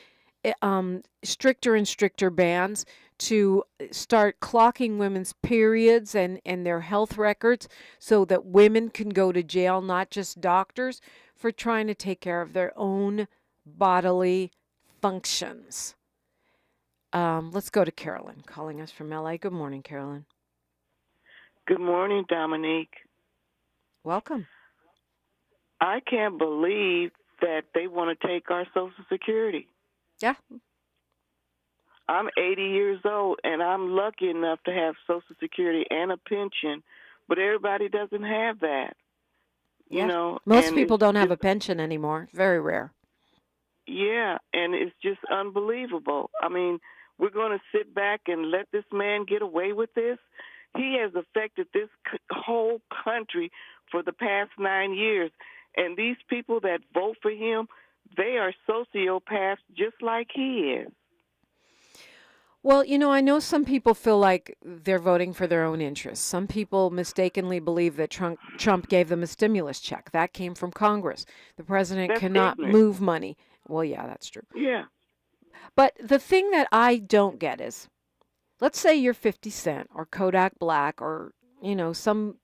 stricter and stricter bans, to start clocking women's periods and their health records so that women can go to jail, not just doctors, for trying to take care of their own bodily functions. Let's go to Carolyn, calling us from LA. Good morning, Carolyn. Good morning, Dominique. Welcome. I can't believe that they want to take our Social Security. Yeah. I'm 80 years old, and I'm lucky enough to have Social Security and a pension, but everybody doesn't have that. Yeah. Most people don't have a pension anymore. Very rare. Yeah, and it's just unbelievable. I mean, we're going to sit back and let this man get away with this? He has affected this whole country for the past 9 years, and these people that vote for him, they are sociopaths just like he is. Well, I know some people feel like they're voting for their own interests. Some people mistakenly believe that Trump gave them a stimulus check. That came from Congress. The president cannot move money. Well, yeah, that's true. Yeah. But the thing that I don't get is, let's say you're 50 Cent or Kodak Black or, some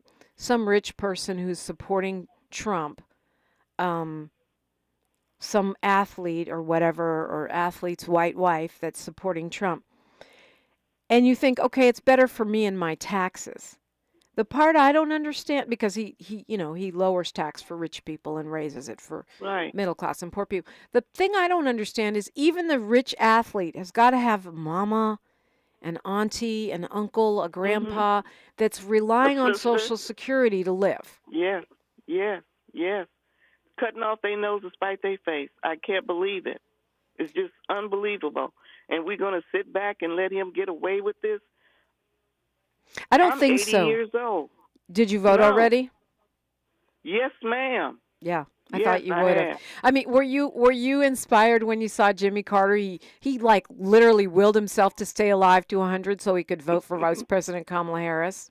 rich person who's supporting Trump, some athlete or whatever, or athlete's white wife that's supporting Trump. And you think, okay, it's better for me and my taxes. The part I don't understand, because he lowers tax for rich people and raises it for middle class and poor people. The thing I don't understand is even the rich athlete has got to have a mama, an auntie, an uncle, a grandpa that's relying on Social Security to live. Yes. Cutting off their nose to spite their face. I can't believe it. It's just unbelievable. And we're going to sit back and let him get away with this? I don't think so. I'm 80 years old. Did you vote already? Yes, ma'am. Yeah, I thought you would have. I mean, were you inspired when you saw Jimmy Carter? He like literally willed himself to stay alive to 100 so he could vote for Vice President Kamala Harris?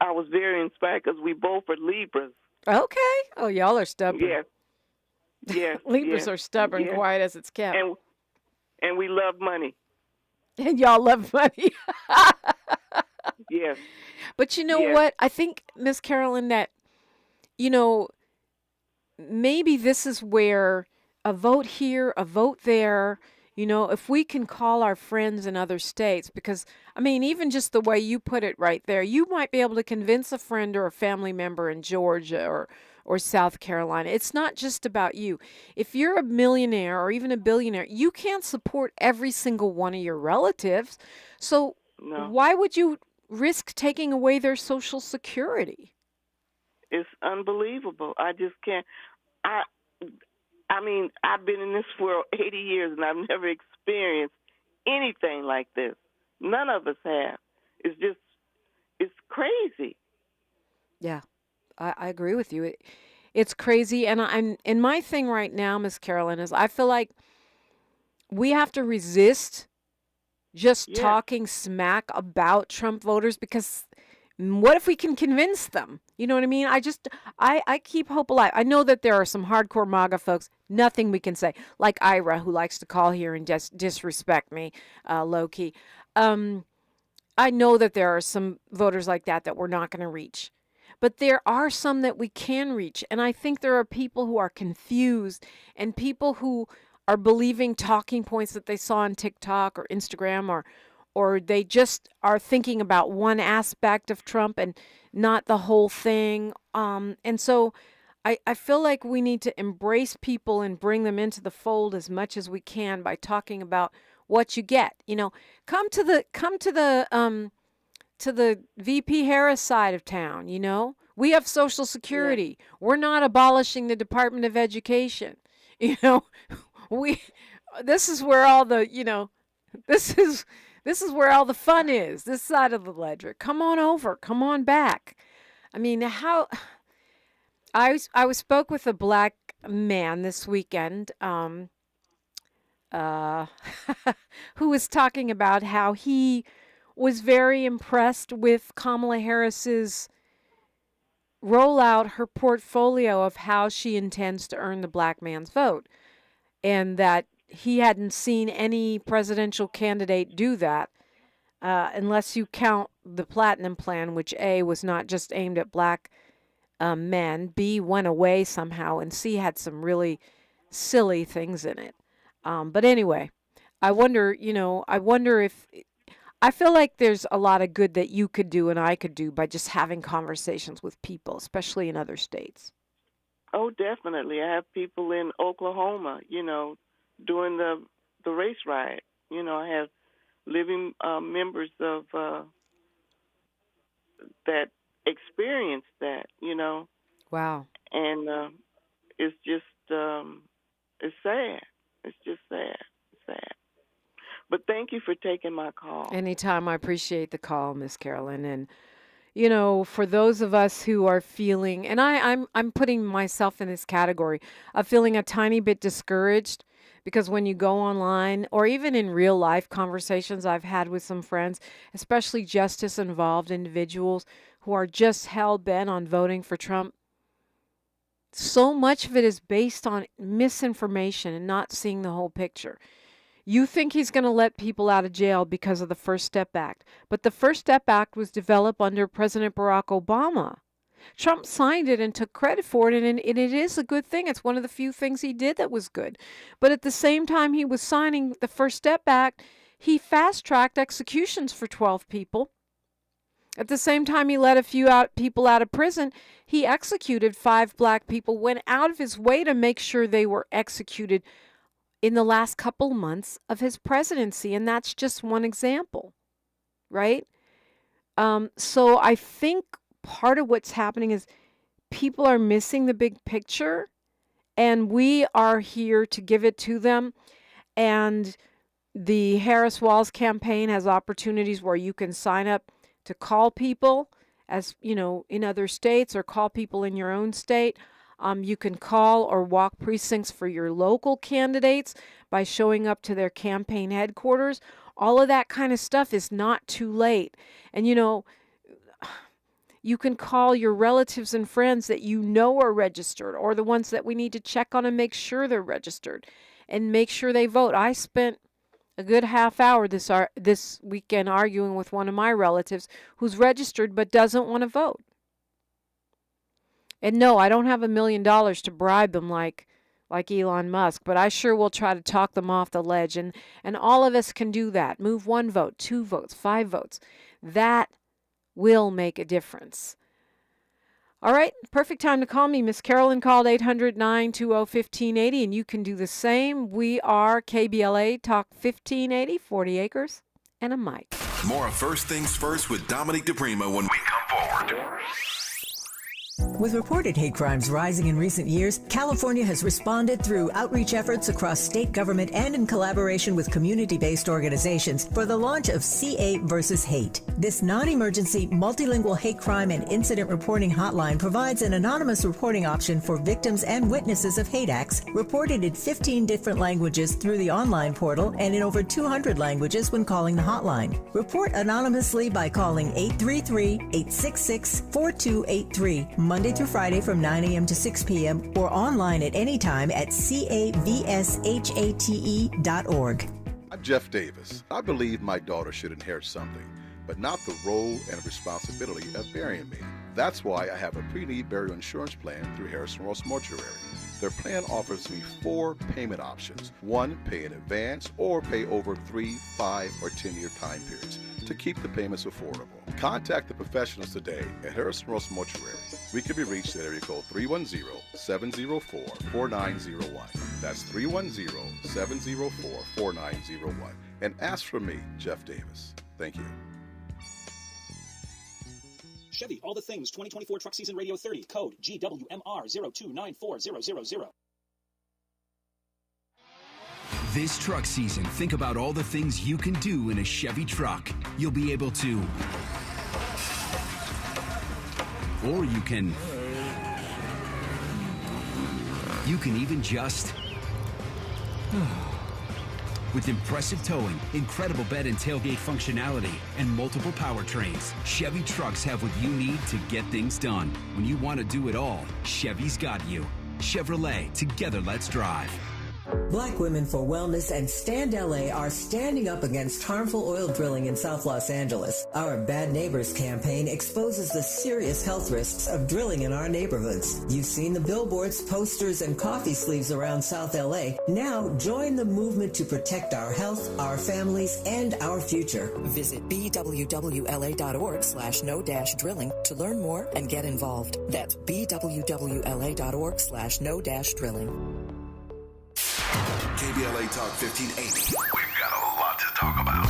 I was very inspired because we both are Libras. Okay. Oh, y'all are stubborn. Yes. Libras are stubborn, quiet as it's kept. And we love money. And y'all love money. Yes. But you know Yes. what? I think, Miss Carolyn, that, you know, maybe this is where a vote here, a vote there, you know, if we can call our friends in other states, because, I mean, even just the way you put it right there, you might be able to convince a friend or a family member in Georgia or South Carolina. It's not just about you. If you're a millionaire or even a billionaire, you can't support every single one of your relatives. So No. why would you risk taking away their Social Security? It's unbelievable. I just can't. I mean, I've been in this world 80 years, and I've never experienced anything like this. None of us have. It's crazy. Yeah, I agree with you. It's crazy, and my thing right now, Miss Carolyn, is I feel like we have to resist just talking smack about Trump voters, because what if we can convince them? You know what I mean? I keep hope alive. I know that there are some hardcore MAGA folks, nothing we can say, like Ira, who likes to call here and disrespect me, low-key. I know that there are some voters like that we're not going to reach. But there are some that we can reach. And I think there are people who are confused and people who are believing talking points that they saw on TikTok or Instagram, or they just are thinking about one aspect of Trump and not the whole thing. And so I feel like we need to embrace people and bring them into the fold as much as we can by talking about what you get. You know, come to the VP Harris side of town. You know, we have Social Security. Yeah. We're not abolishing the Department of Education. You know, this is where all the, you know, this is where all the fun is, this side of the ledger. Come on over. Come on back. I mean, I spoke with a black man this weekend who was talking about how he was very impressed with Kamala Harris's rollout, her portfolio of how she intends to earn the black man's vote, and that he hadn't seen any presidential candidate do that, unless you count the Platinum Plan, which A, was not just aimed at black men, B, went away somehow, and C, had some really silly things in it. But anyway, I wonder if, I feel like there's a lot of good that you could do and I could do by just having conversations with people, especially in other states. Oh, definitely. I have people in Oklahoma, you know, during the race riot. You know, I have living members of that experienced that, you know. Wow. And it's just, it's sad. It's just sad. It's sad. But thank you for taking my call. Anytime. I appreciate the call, Miss Carolyn. And, you know, for those of us who are feeling, and I'm putting myself in this category of feeling a tiny bit discouraged, because when you go online or even in real life conversations I've had with some friends, especially justice involved individuals who are just hell bent on voting for Trump, so much of it is based on misinformation and not seeing the whole picture. You think he's going to let people out of jail because of the First Step Act. But the First Step Act was developed under President Barack Obama. Trump signed it and took credit for it, and it is a good thing. It's one of the few things he did that was good. But at the same time he was signing the First Step Act, he fast-tracked executions for 12 people. At the same time he let a few people out of prison, he executed 5 black people, went out of his way to make sure they were executed in the last couple months of his presidency. And that's just one example, right? So I think part of what's happening is people are missing the big picture, and we are here to give it to them. And the Harris Walls campaign has opportunities where you can sign up to call people, as you know, in other states, or call people in your own state. You can call or walk precincts for your local candidates by showing up to their campaign headquarters. All of that kind of stuff is not too late. And, you know, you can call your relatives and friends that you know are registered, or the ones that we need to check on and make sure they're registered and make sure they vote. I spent a good half hour this weekend arguing with one of my relatives who's registered but doesn't want to vote. And no, I don't have $1 million to bribe them like Elon Musk, but I sure will try to talk them off the ledge. And all of us can do that. Move 1 vote, 2 votes, 5 votes. That will make a difference. All right, perfect time to call me. Miss Carolyn called 800-920-1580, and you can do the same. We are KBLA Talk 1580, 40 acres and a mic. More of First Things First with Dominique DiPrima when we come forward. With reported hate crimes rising in recent years, California has responded through outreach efforts across state government and in collaboration with community-based organizations for the launch of CA versus Hate. This non-emergency, multilingual hate crime and incident reporting hotline provides an anonymous reporting option for victims and witnesses of hate acts reported in 15 different languages through the online portal and in over 200 languages when calling the hotline. Report anonymously by calling 833-866-4283. Monday through Friday from 9 a.m. to 6 p.m. or online at any time at cavshate.org. I'm Jeff Davis. I believe my daughter should inherit something, but not the role and responsibility of burying me. That's why I have a pre-need burial insurance plan through Harrison Ross Mortuary. Their plan offers me 4 payment options. 1, pay in advance or pay over 3, 5, or 10-year time periods to keep the payments affordable. Contact the professionals today at Harrison Ross Mortuary. We can be reached at area code 310-704-4901. That's 310-704-4901. And ask for me, Jeff Davis. Thank you. Chevy, All the Things 2024 Truck Season Radio 30, code GWMR0294000. This truck season, think about all the things you can do in a Chevy truck. You'll be able to, or you can even just, with impressive towing, incredible bed and tailgate functionality, and multiple powertrains, Chevy trucks have what you need to get things done. When you want to do it all, Chevy's got you. Chevrolet, together let's drive. Black Women for Wellness and Stand LA are standing up against harmful oil drilling in South Los Angeles. Our Bad Neighbors campaign exposes the serious health risks of drilling in our neighborhoods. You've seen the billboards, posters, and coffee sleeves around South LA. Now join the movement to protect our health, our families, and our future. Visit bwwla.org/no-drilling to learn more and get involved. That's bwwla.org/no-drilling. KBLA Talk 1580. We've got a lot to talk about.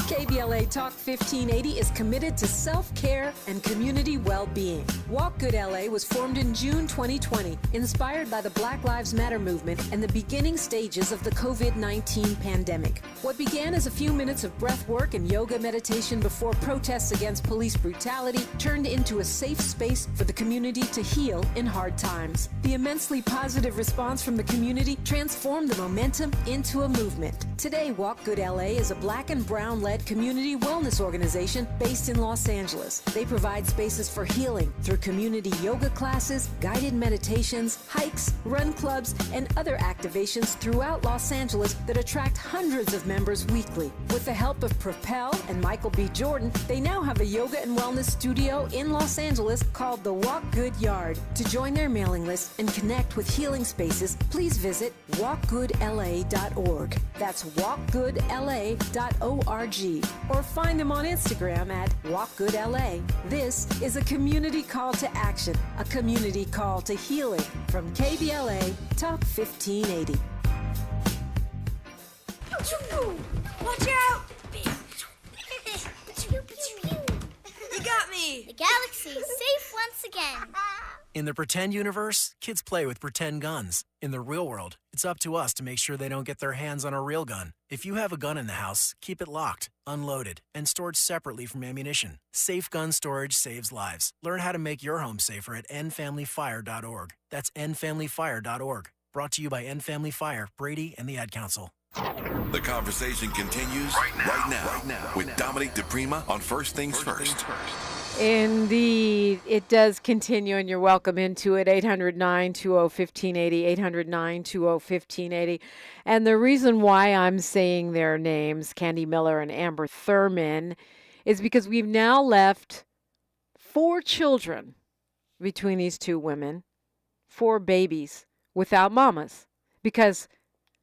KBLA Talk 1580 is committed to self-care and community well-being. Walk Good LA was formed in June 2020, inspired by the Black Lives Matter movement and the beginning stages of the COVID-19 pandemic. What began as a few minutes of breath work and yoga meditation before protests against police brutality turned into a safe space for the community to heal in hard times. The immensely positive response from the community transformed the momentum into a movement. Today, Walk Good LA is a Black and Brown-led community wellness organization based in Los Angeles. They provide spaces for healing through community yoga classes, guided meditations, hikes, run clubs, and other activations throughout Los Angeles that attract hundreds of members weekly. With the help of Propel and Michael B. Jordan, they now have a yoga and wellness studio in Los Angeles called the Walk Good Yard. To join their mailing list and connect with healing spaces, please visit walkgoodla.org. That's walkgoodla.org. Or find them on Instagram at walkgoodla. This is a community call to action, a community call to healing from KBLA Talk 1580. Watch out! You got me! The galaxy is safe once again. In the pretend universe, kids play with pretend guns. In the real world, it's up to us to make sure they don't get their hands on a real gun. If you have a gun in the house, keep it locked, unloaded, and stored separately from ammunition. Safe gun storage saves lives. Learn how to make your home safer at endfamilyfire.org. That's endfamilyfire.org. Brought to you by End Family Fire, Brady, and the Ad Council. The conversation continues right now with Dominique DiPrima on First Things First. Indeed, it does continue, and you're welcome into it. 800-920-1580, 800-920-1580. And the reason why I'm saying their names, Candy Miller and Amber Thurman, is because we've now left 4 children between these 2 women, 4 babies without mamas, because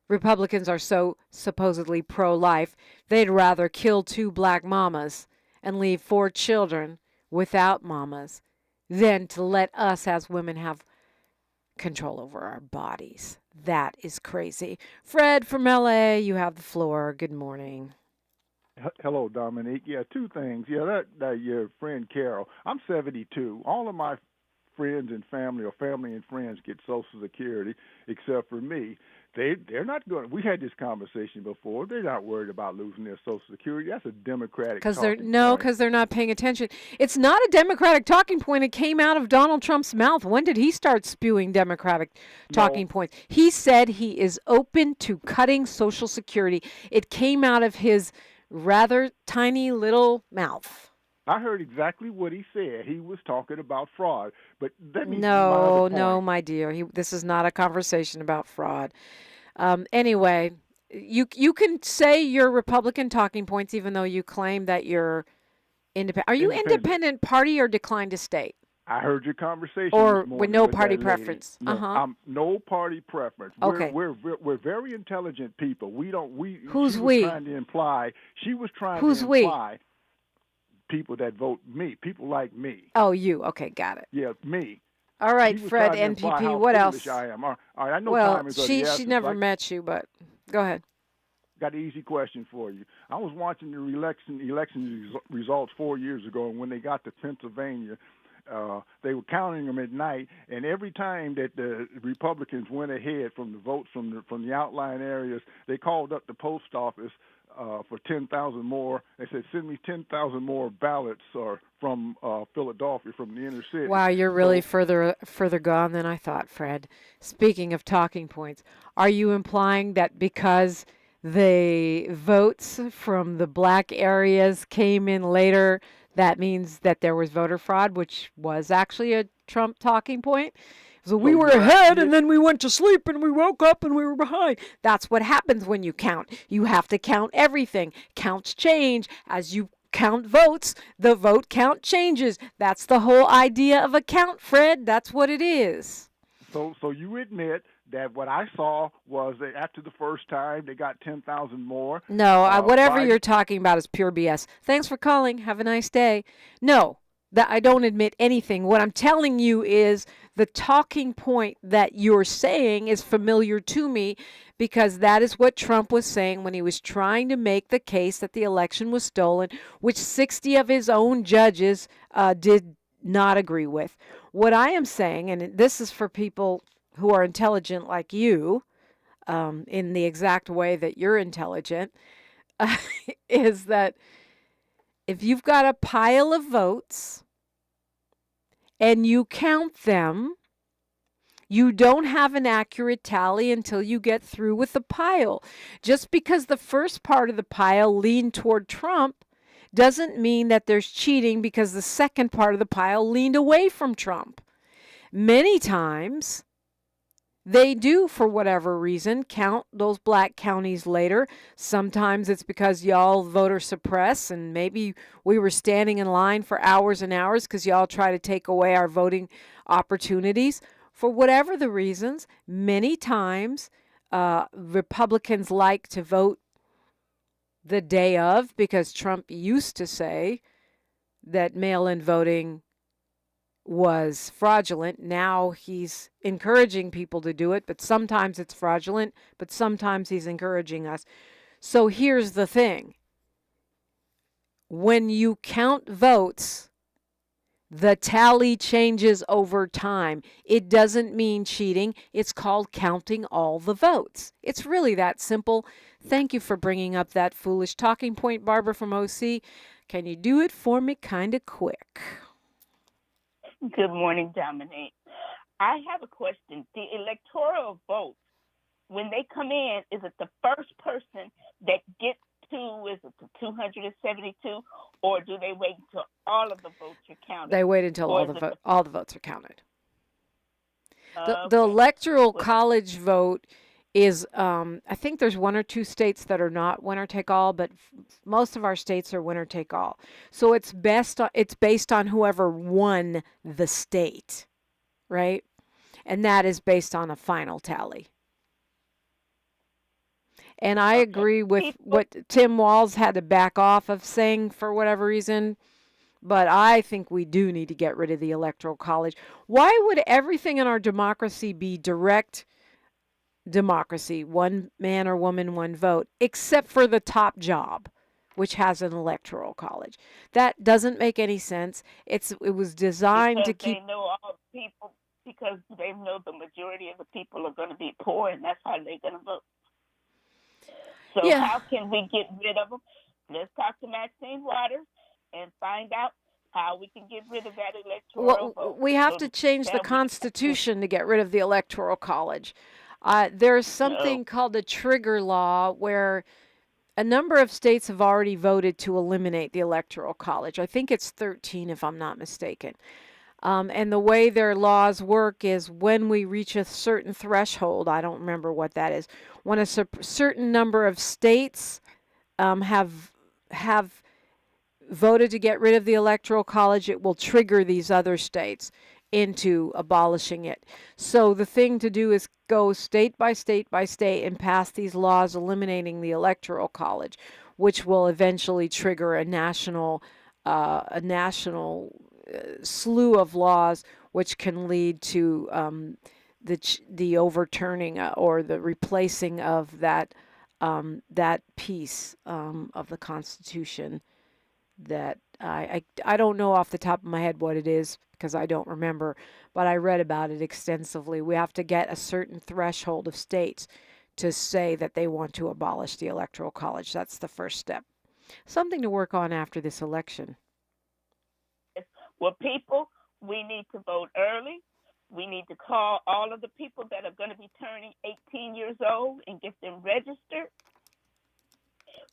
Republicans are so supposedly pro-life, they'd rather kill 2 black mamas and leave 4 children without mamas than to let us as women have control over our bodies. That is crazy. Fred from LA, you have the floor. Good morning. Hello, Dominique. Yeah, 2 things. Yeah, that your friend Carol. I'm 72. All of my friends and family, or family and friends, get Social Security except for me. They're not going. We had this conversation before. They're not worried about losing their Social Security. That's a Democratic talking point. Because they're not paying attention. It's not a Democratic talking point. It came out of Donald Trump's mouth. When did he start spewing Democratic talking points? He said he is open to cutting Social Security. It came out of his rather tiny little mouth. I heard exactly what he said. He was talking about fraud, but no, my dear. This is not a conversation about fraud. Anyway, you can say your Republican talking points, even though you claim that you're independent. Are you independent party or declined to state? I heard your conversation or this morning with no party preference. No, no party preference. Okay. We're very intelligent people. Who's she was we? Trying to imply. She was trying Who's to imply. We? People that vote me, people like me. Oh, you. Okay, got it. Yeah, me. All right, Fred, NPP, what else? I am. All right, I know well, time is she never met you, but go ahead. Got an easy question for you. I was watching the election results 4 years ago, and when they got to Pennsylvania, they were counting them at night, and every time that the Republicans went ahead from the votes from the outlying areas, they called up the post office for 10,000 more. They said, send me 10,000 more ballots from Philadelphia, from the inner city. Wow, you're really further gone than I thought, Fred. Speaking of talking points, are you implying that because the votes from the black areas came in later, that means that there was voter fraud, which was actually a Trump talking point? So we were ahead, and then we went to sleep, and we woke up, and we were behind. That's what happens when you count. You have to count everything. Counts change. As you count votes, the vote count changes. That's the whole idea of a count, Fred. That's what it is. So you admit that what I saw was that after the first time, they got 10,000 more. No, whatever you're talking about is pure BS. Thanks for calling. Have a nice day. No, that I don't admit anything. What I'm telling you is the talking point that you're saying is familiar to me, because that is what Trump was saying when he was trying to make the case that the election was stolen, which 60 of his own judges did not agree with. What I am saying, and this is for people who are intelligent like you, in the exact way that you're intelligent, is that if you've got a pile of votes and you count them, you don't have an accurate tally until you get through with the pile. Just because the first part of the pile leaned toward Trump doesn't mean that there's cheating because the second part of the pile leaned away from Trump. Many times, they do, for whatever reason, count those black counties later. Sometimes it's because y'all voter suppress, and maybe we were standing in line for hours and hours because y'all try to take away our voting opportunities. For whatever the reasons, many times Republicans like to vote the day of, because Trump used to say that mail-in voting was fraudulent. Now he's encouraging people to do it, but sometimes it's fraudulent, but sometimes he's encouraging us. So here's the thing. When you count votes, the tally changes over time. It doesn't mean cheating. It's called counting all the votes. It's really that simple. Thank you for bringing up that foolish talking point, Barbara from OC. Can you do it for me kind of quick? Good morning, Dominique. I have a question. The electoral votes, when they come in, is it the first person that gets to, is it the 272, or do they wait until all of the votes are counted? They wait until all the votes are counted. The Okay. electoral college vote is, I think there's one or two states that are not winner take all, but most of our states are winner take all. So it's based on whoever won the state, right? And that is based on a final tally. And I agree with what Tim Walz had to back off of saying for whatever reason. But I think we do need to get rid of the Electoral College. Why would everything in our democracy be direct democracy, one man or woman, one vote, except for the top job, which has an Electoral College? That doesn't make any sense. It was designed to keep... They know all the people, because they know the majority of the people are going to be poor, and that's how they're going to vote. So how can we get rid of them? Let's talk to Maxine Waters and find out how we can get rid of that electoral vote. We have to change the Constitution to get rid of the Electoral College. There's something called the trigger law where a number of states have already voted to eliminate the Electoral College. I think it's 13 if I'm not mistaken. And the way their laws work is when we reach a certain threshold, I don't remember what that is, when a certain number of states have voted to get rid of the Electoral College, it will trigger these other states into abolishing it. So the thing to do is go state by state by state and pass these laws eliminating the Electoral College, which will eventually trigger a national slew of laws, which can lead to the overturning or the replacing of that piece of the Constitution. That I don't know off the top of my head what it is because I don't remember, but I read about it extensively. We have to get a certain threshold of states to say that they want to abolish the Electoral College. That's the first step. Something to work on after this election. Well, people, we need to vote early. We need to call all of the people that are going to be turning 18 years old and get them registered.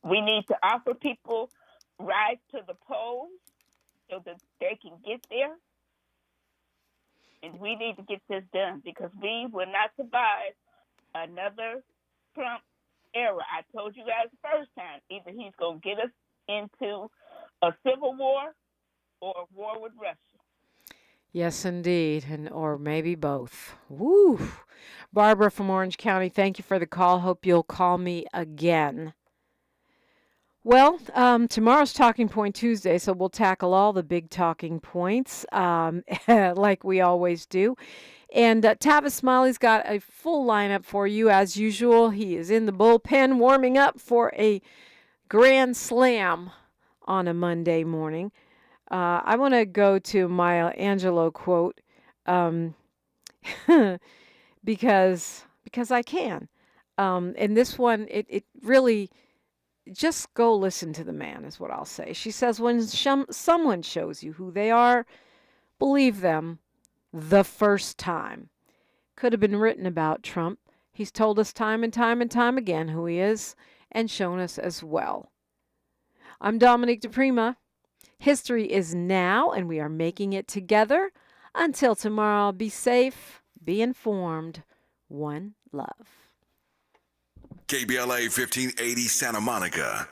We need to offer people rides to the polls so that they can get there. And we need to get this done because we will not survive another Trump era. I told you guys the first time, either he's going to get us into a civil war or a war with Russia. Yes, indeed, or maybe both. Woo! Barbara from Orange County, thank you for the call. Hope you'll call me again. Well, tomorrow's Talking Point Tuesday, so we'll tackle all the big talking points like we always do. And Tavis Smiley's got a full lineup for you as usual. He is in the bullpen warming up for a grand slam on a Monday morning. I want to go to Maya Angelou quote because I can. And this one, it really... Just go listen to the man is what I'll say. She says, when someone shows you who they are, believe them the first time. Could have been written about Trump. He's told us time and time and time again who he is and shown us as well. I'm Dominique DiPrima. History is now, and we are making it together. Until tomorrow, be safe, be informed. One love. KBLA 1580 Santa Monica.